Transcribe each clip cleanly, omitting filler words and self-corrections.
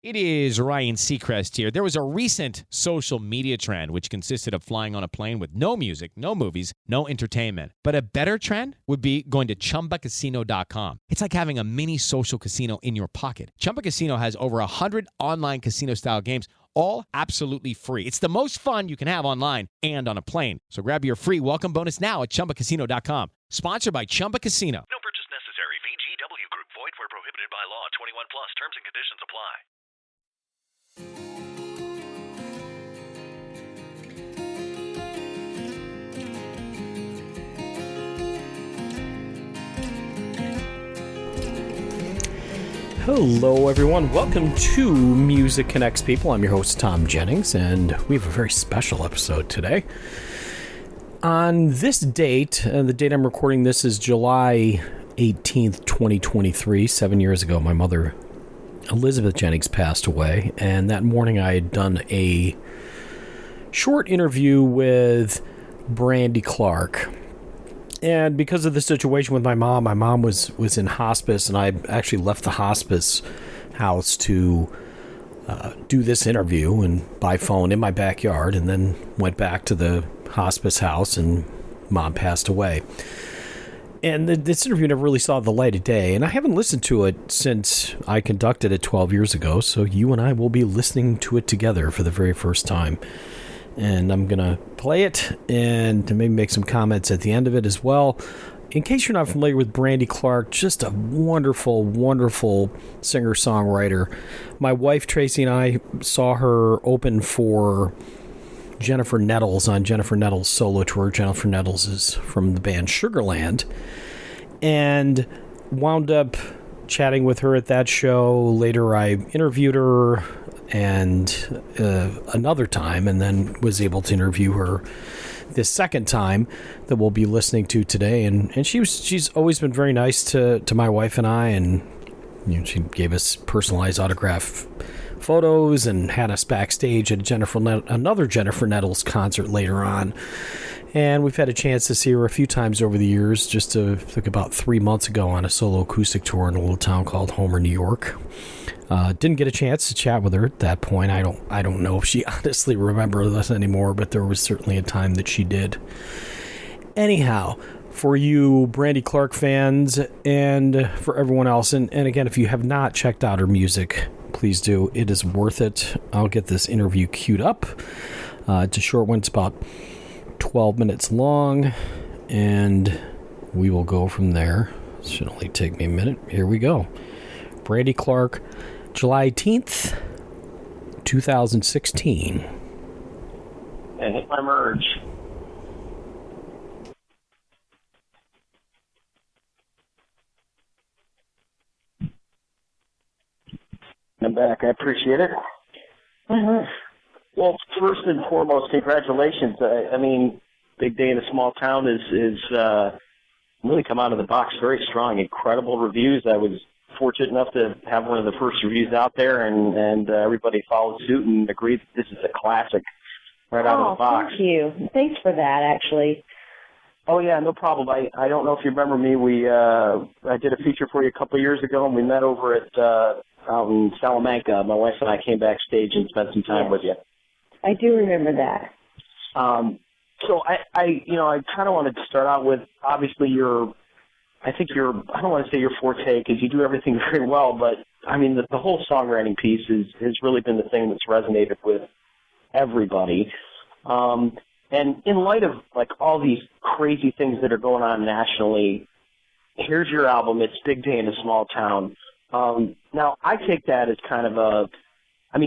It is Ryan Seacrest here. There was a recent social media trend which consisted of flying on a plane with no music, no movies, no entertainment. But a better trend would be going to ChumbaCasino.com. It's like having a mini social casino in your pocket. Chumba Casino has over 100 online casino-style games, all absolutely free. It's the most fun you can have online and on a plane. So grab your free welcome bonus now at ChumbaCasino.com. Sponsored by Chumba Casino. No purchase necessary. VGW Group. Void where prohibited by law. 21 plus. Terms and conditions apply. Hello, everyone. Welcome to Music Connects People. I'm your host, Thom Jennings, and we have a very special episode today. On this date, the date I'm recording this is July 18th, 2023. 7 years ago, my mother, Elizabeth Jennings, passed away, and that morning I had done a short interview with Brandy Clark. And because of the situation with my mom was in hospice, and I actually left the hospice house to do this interview and by phone in my backyard, and then went back to the hospice house, and Mom passed away. And this interview never really saw the light of day, and I haven't listened to it since I conducted it 12 years ago, so you and I will be listening to it together for the very first time. And I'm going to play it and maybe make some comments at the end of it as well. In case you're not familiar with Brandy Clark, just a wonderful, wonderful singer-songwriter. My wife, Tracy, and I saw her open for Jennifer Nettles on Jennifer Nettles' solo tour. Jennifer Nettles is from the band Sugarland. And wound up chatting with her at that show. Later, I interviewed her and another time, and then was able to interview her this second time that we'll be listening to today. And she's always been very nice to my wife and I, and she gave us personalized autograph photos and had us backstage at another Jennifer Nettles concert later on. And we've had a chance to see her a few times over the years, just like about 3 months ago on a solo acoustic tour in a little town called Homer, New York. Didn't get a chance to chat with her at that point. I don't know if she honestly remembers us anymore, but there was certainly a time that she did. Anyhow, for you Brandy Clark fans and for everyone else, and again, if you have not checked out her music, please do. It is worth it. I'll get this interview queued up. It's a short one. It's about 12 minutes long, and we will go from there. It should only take me a minute. Here we go. Brandy Clark, July 18th, 2016. And hit my merge. I'm back. I appreciate it. Mm-hmm. Well, first and foremost, congratulations. I mean, big day in a small town is really come out of the box very strong. Incredible reviews. I was fortunate enough to have one of the first reviews out there, and everybody followed suit and agreed that this is a classic right out of the box. Thank you. Thanks for that, actually. Oh, yeah, no problem. I don't know if you remember me. I did a feature for you a couple of years ago, and we met over at out in Salamanca. My wife and I came backstage and spent some time with you. I do remember that. So I kind of wanted to start out with, obviously, I don't want to say your forte because you do everything very well, but I mean, the whole songwriting piece has really been the thing that's resonated with everybody. And in light of like all these crazy things that are going on nationally, here's your album. It's Big Day in a Small Town. Now, I take that as kind of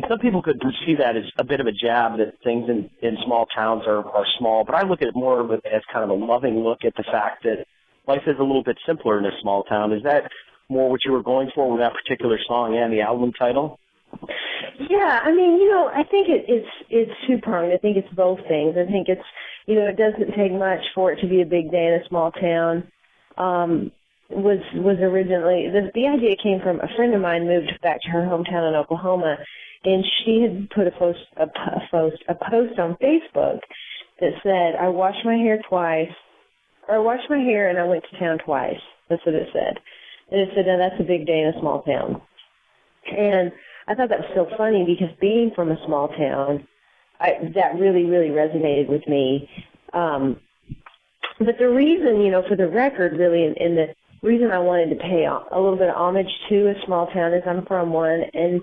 some people could see that as a bit of a jab that things in small towns are small, but I look at it more as kind of a loving look at the fact that life is a little bit simpler in a small town. Is that more what you were going for with that particular song and the album title? Yeah, I mean, I think it's two-pronged. I think it's both things. I think it's, it doesn't take much for it to be a big day in a small town. Was originally, the idea came from a friend of mine moved back to her hometown in Oklahoma, and she had put a post on Facebook that said, I washed my hair and I went to town twice. That's what it said. And it said, now that's a big day in a small town. And I thought that was so funny because being from a small town, that really, really resonated with me. But the reason, for the record, really, and the reason I wanted to pay a little bit of homage to a small town is I'm from one. And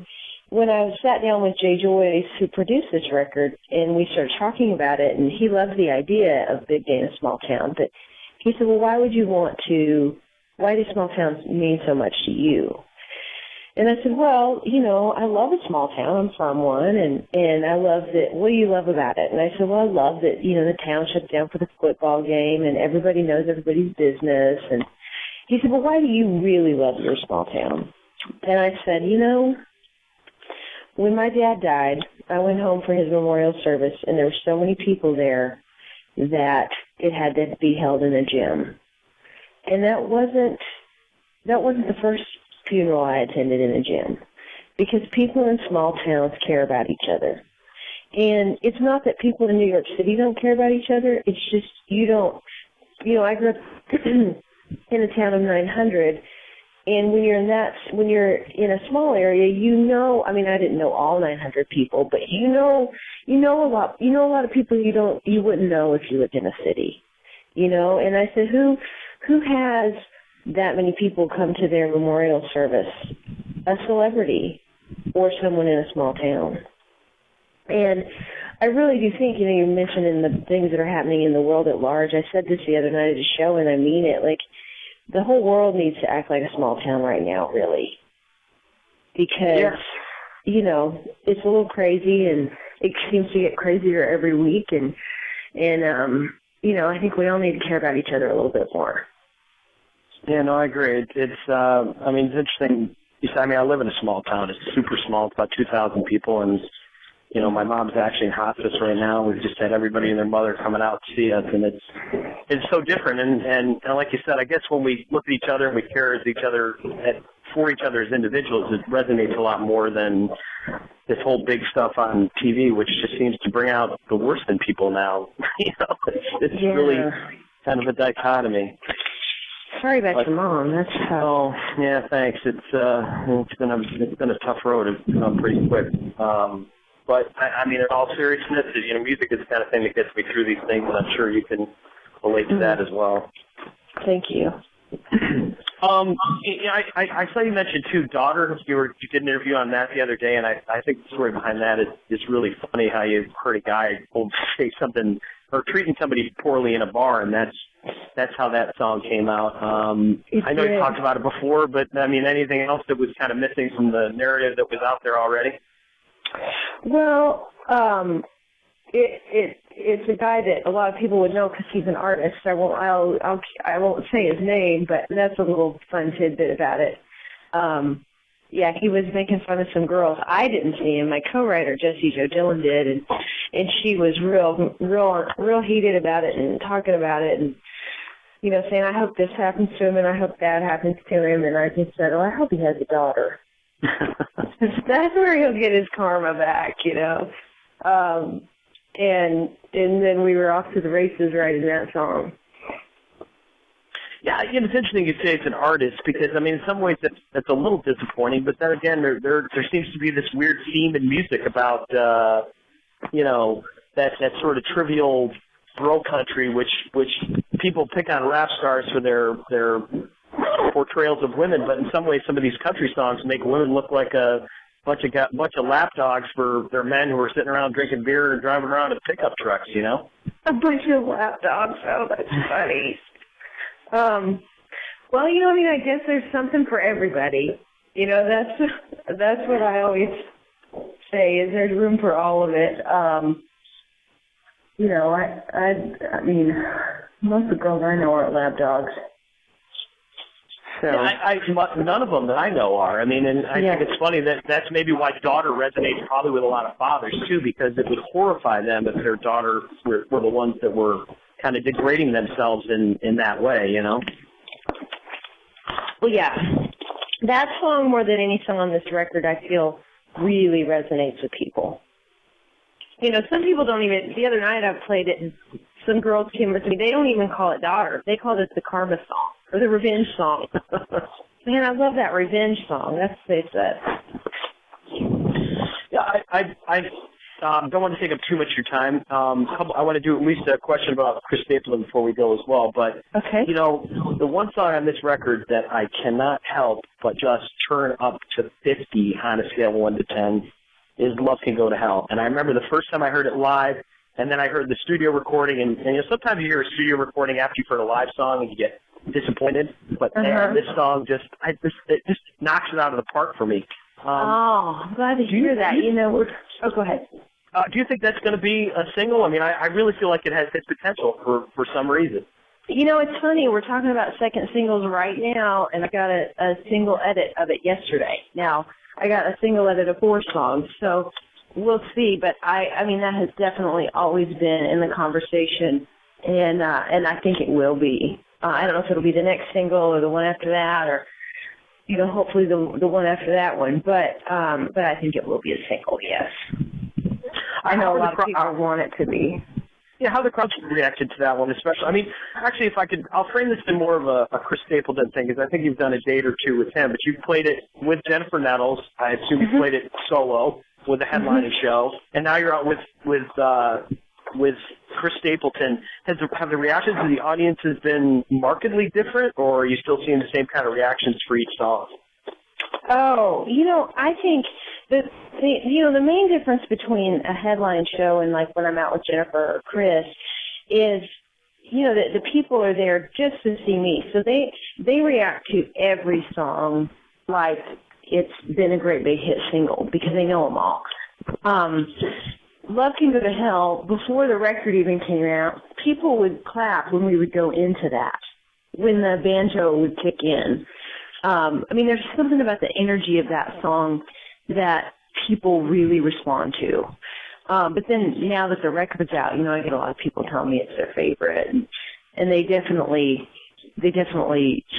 when I sat down with Jay Joyce, who produced this record, and we started talking about it, and he loves the idea of big day in a small town, but he said, well, why do small towns mean so much to you? And I said, well, I love a small town. I'm from one, and I love that. What do you love about it? And I said, well, I love that, the town shuts down for the football game, and everybody knows everybody's business. And he said, well, why do you really love your small town? And I said, when my dad died, I went home for his memorial service, and there were so many people there that it had to be held in a gym. And that wasn't the first funeral I attended in a gym, because people in small towns care about each other. And it's not that people in New York City don't care about each other. It's just I grew up in a town of 900, and when you're in a small area, I didn't know all 900 people, but you know a lot of people you wouldn't know if you lived in a city, And I said, who has that many people come to their memorial service? A celebrity or someone in a small town. And I really do think, you mentioned in the things that are happening in the world at large. I said this the other night at a show, and I mean it. Like, the whole world needs to act like a small town right now, really. Because, it's a little crazy, and it seems to get crazier every week. And I think we all need to care about each other a little bit more. Yeah, no, I agree. It's interesting. I live in a small town. It's super small. It's about 2,000 people, and my mom's actually in hospice right now. We've just had everybody and their mother coming out to see us, and it's so different. And like you said, I guess when we look at each other and we care for each other as individuals, it resonates a lot more than this whole big stuff on TV, which just seems to bring out the worst in people now. It's really kind of a dichotomy. Sorry about your mom. That's tough. Oh, yeah, thanks. It's been a tough road. It's gone pretty quick. But in all seriousness, music is the kind of thing that gets me through these things, and I'm sure you can relate to that as well. Thank you. I saw you mentioned too, daughter. You did an interview on that the other day, and I think the story behind that is really funny. How you heard a guy say something or treating somebody poorly in a bar, and that's how that song came out. I know you talked about it before, but anything else that was kind of missing from the narrative that was out there already? Well, it's a guy that a lot of people would know because he's an artist. I won't say his name, but that's a little fun tidbit about it. He was making fun of some girls. I didn't see him. My co-writer Jessie Jo Dillon did, and she was real heated about it and talking about it, and saying, I hope this happens to him and I hope that happens to him. And I just said, I hope he has a daughter. That's where he'll get his karma back, And then we were off to the races writing that song. Yeah, it's interesting you say it's an artist because, in some ways that's a little disappointing. But then again, there seems to be this weird theme in music about, that sort of trivial bro country, which people pick on rap stars for their portrayals of women. But in some ways, some of these country songs make women look like a bunch of lapdogs for their men who are sitting around drinking beer and driving around in pickup trucks. A bunch of lapdogs. Oh, that's funny. I guess there's something for everybody. That's what I always say is there's room for all of it. Most of the girls I know are lapdogs. So none of them that I know are. And I think it's funny that's maybe why daughter resonates probably with a lot of fathers too, because it would horrify them if their daughter were the ones that were kind of degrading themselves in that way, Well, yeah. That song, more than any song on this record, I feel really resonates with people. Some people don't even, the other night I played it and some girls came with me, they don't even call it daughter. They called it the karma song or the revenge song. Man, I love that revenge song. That's what they said. don't want to take up too much of your time. I want to do at least a question about Chris Stapleton before we go as well. But, Okay. you know, the one song on this record that I cannot help but just turn up to 50 on a scale of 1 to 10 is Love Can Go to Hell. And I remember the first time I heard it live, and then I heard the studio recording. And you know, sometimes you hear a studio recording after you've heard a live song and you get disappointed. But man, this song it just knocks it out of the park for me. I'm glad to hear that. You know, go ahead. Do you think that's going to be a single? I mean, I really feel like it has its potential for some reason. You know, it's funny. We're talking about second singles right now, and I got a single edit of it yesterday. Now, I got a single edit of 4 songs, so we'll see. But I mean, that has definitely always been in the conversation, and I think it will be. I don't know if it'll be the next single or the one after that, or you know, hopefully the one after that one. But I think it will be a single. Yes. I know a lot of people want it to be. Yeah, how the crowd reacted to that one, especially. I mean, actually, if I could, I'll frame this in more of a Chris Stapleton thing, because I think you've done a date or two with him, but you've played it with Jennifer Nettles. I assume you played it solo with a headlining show, and now you're out with Chris Stapleton. Have the reactions of the audiences been markedly different, or are you still seeing the same kind of reactions for each song? Oh, you know, I think the main difference between a headline show and like when I'm out with Jennifer or Chris is, you know, the people are there just to see me. So they react to every song like it's been a great big hit single because they know them all. Love Can Go to Hell, before the record even came out, people would clap when we would go into that, when the banjo would kick in. I mean, there's something about the energy of that song that people really respond to. But then now that the record's out, you know, I get a lot of people telling me it's their favorite, and they definitely,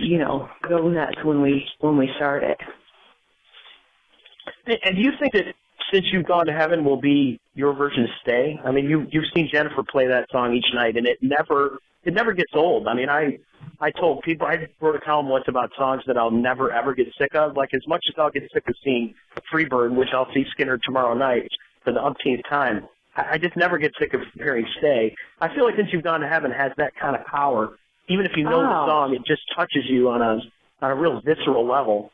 you know, go nuts when we start it. And do you think that Since You've Gone to Heaven will be your version of Stay? I mean, you've seen Jennifer play that song each night, and it never gets old. I mean, I told people, I wrote a column once about songs that I'll never, ever get sick of. Like, as much as I'll get sick of seeing Freebird, which I'll see Skinner tomorrow night for the umpteenth time, I just never get sick of hearing Stay. I feel like Since You've Gone to Heaven has that kind of power. Even if you know the song, it just touches you on a real visceral level.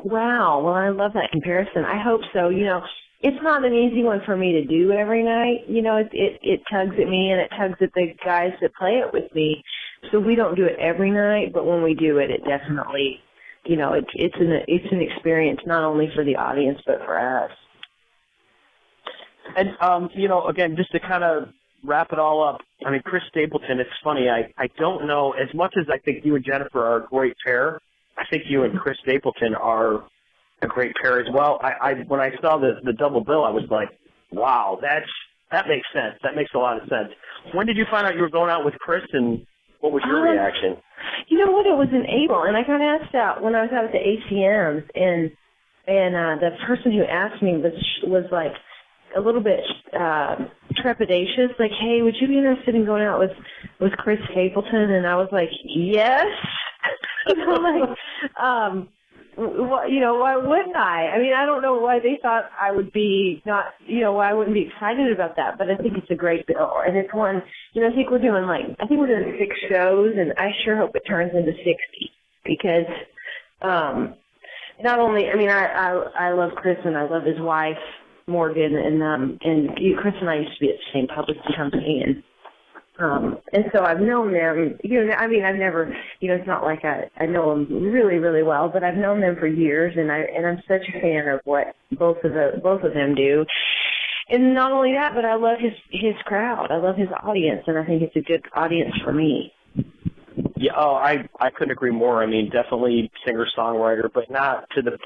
Wow. Well, I love that comparison. I hope so. You know, it's not an easy one for me to do every night. You know, it tugs at me, and it tugs at the guys that play it with me. So we don't do it every night, but when we do it, it definitely, you know, it's an experience not only for the audience but for us. And you know, again, just to kind of wrap it all up, I mean, Chris Stapleton. It's funny. I don't know, as much as I think you and Jennifer are a great pair, I think you and Chris Stapleton are a great pair as well. When I saw the double bill, I was like, wow, that makes sense. That makes a lot of sense. When did you find out you were going out with Chris, and what was your reaction? You know what? It was in April, and I got asked out when I was out at the ACMs, and the person who asked me was like a little bit trepidatious, like, hey, would you be interested in going out with Chris Stapleton? And I was like, yes. You know, like, you know, why wouldn't I? I mean, I don't know why they thought I would be not, you know, why I wouldn't be excited about that, but I think it's a great bill. And it's one, you know, I think we're doing 6 shows, and I sure hope it turns into 60, because not only, I mean, I love Chris, and I love his wife, Morgan, and Chris and I used to be at the same publishing company, and so I've known them, you know, I mean, I've never, you know, it's not like I know them really, really well, but I've known them for years, and I'm such a fan of what both of them do. And not only that, but I love his crowd. I love his audience, and I think it's a good audience for me. Yeah, I couldn't agree more. I mean, definitely singer-songwriter, but not to the...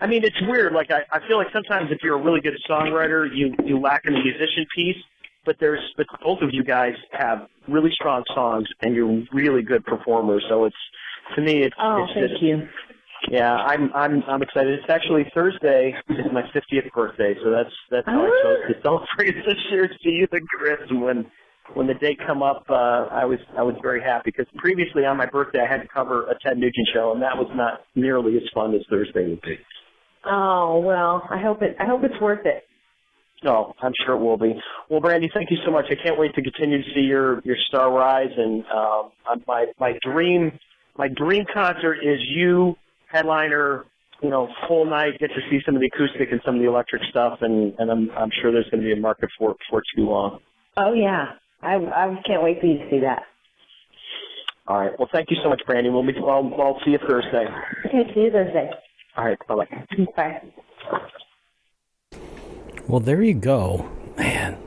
I mean, it's weird. Like, I feel like sometimes if you're a really good songwriter, you lack in the musician piece, but both of you guys have really strong songs, and you're really good performers. So to me, thank you. Yeah, I'm excited. It's actually Thursday is my 50th birthday, so that's how I chose to celebrate this year. To you and Chris, and when the date come up, I was very happy, because previously on my birthday I had to cover a Ted Nugent show, and that was not nearly as fun as Thursday would be. Oh well, I hope it's worth it. No, I'm sure it will be. Well, Brandy, thank you so much. I can't wait to continue to see your star rise. And my dream concert is you, headliner, full night, get to see some of the acoustic and some of the electric stuff, and I'm sure there's going to be a market for it before too long. Oh, yeah. I can't wait for you to see that. All right. Well, thank you so much, Brandy. I'll see you Thursday. Okay, see you Thursday. All right. Bye-bye. Bye. Well, there you go, man.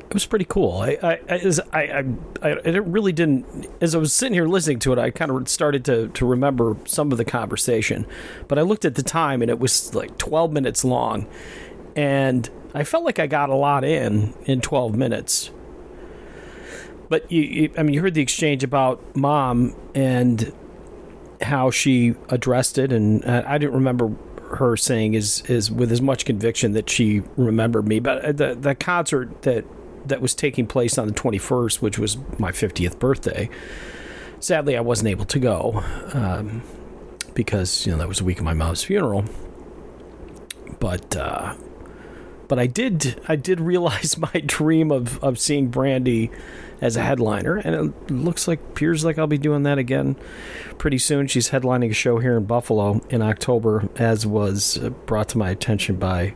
It was pretty cool. I really didn't. As I was sitting here listening to it, I kind of started to remember some of the conversation. But I looked at the time, and it was like 12 minutes long, and I felt like I got a lot in 12 minutes. But you heard the exchange about Mom and how she addressed it, and I didn't remember her saying is with as much conviction that she remembered me. But the concert that was taking place on the 21st, which was my 50th birthday, sadly I wasn't able to go because that was the week of my mom's funeral. But I did realize my dream of seeing Brandy as a headliner, and it appears like I'll be doing that again pretty soon. She's headlining a show here in Buffalo in October, as was brought to my attention by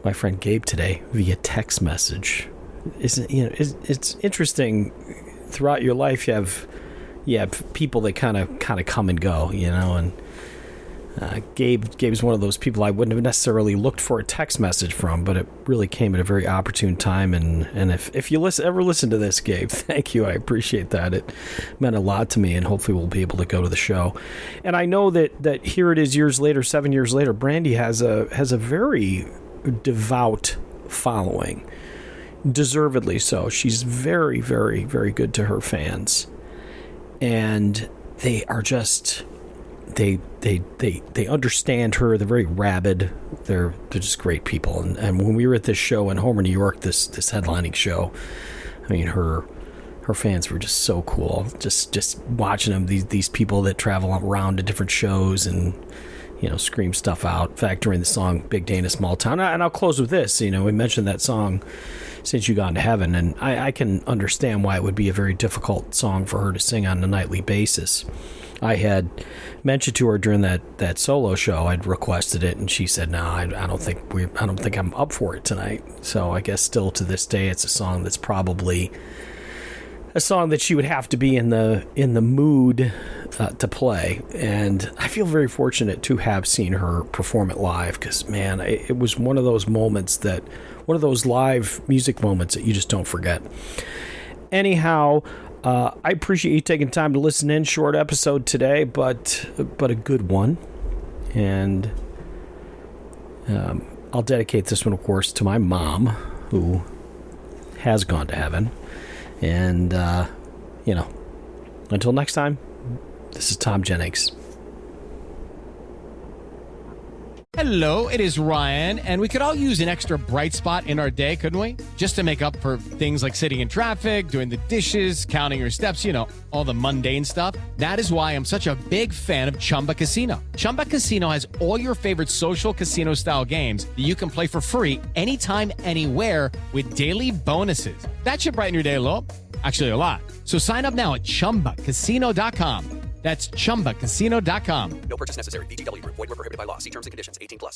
my friend Gabe today via text message. It's interesting. Throughout your life, you have people that kind of come and go, and Gabe's one of those people I wouldn't have necessarily looked for a text message from, but it really came at a very opportune time. And if you ever listen to this, Gabe, thank you. I appreciate that. It meant a lot to me, and hopefully we'll be able to go to the show. And I know that here it is 7 years later, Brandy has a very devout following, deservedly so. She's very, very, very good to her fans, and they are just they understand her. They're very rabid. They're just great people. And when we were at this show in Homer, New York, this headlining show, I mean, her fans were just so cool. Just watching them, these people that travel around to different shows and scream stuff out. In fact, during the song "Big Day in a Small Town," and I'll close with this. We mentioned that song, "Since You Gone to Heaven," and I can understand why it would be a very difficult song for her to sing on a nightly basis. I had mentioned to her during that solo show, I'd requested it, and she said, "No, I don't think I'm up for it tonight." So I guess still to this day, it's a song that's probably a song that she would have to be in the mood to play. And I feel very fortunate to have seen her perform it live, because man, it was one of those live music moments that you just don't forget. Anyhow, I appreciate you taking time to listen in. Short episode today, but a good one. And I'll dedicate this one, of course, to my mom, who has gone to heaven. And, until next time, this is Thom Jennings. Hello, it is Ryan, and we could all use an extra bright spot in our day, couldn't we? Just to make up for things like sitting in traffic, doing the dishes, counting your steps, all the mundane stuff. That is why I'm such a big fan of Chumba Casino. Chumba Casino has all your favorite social casino-style games that you can play for free anytime, anywhere with daily bonuses. That should brighten your day a little. Actually, a lot. So sign up now at ChumbaCasino.com. That's ChumbaCasino.com. No purchase necessary. VGW Group. Void where prohibited by law. See terms and conditions. 18+.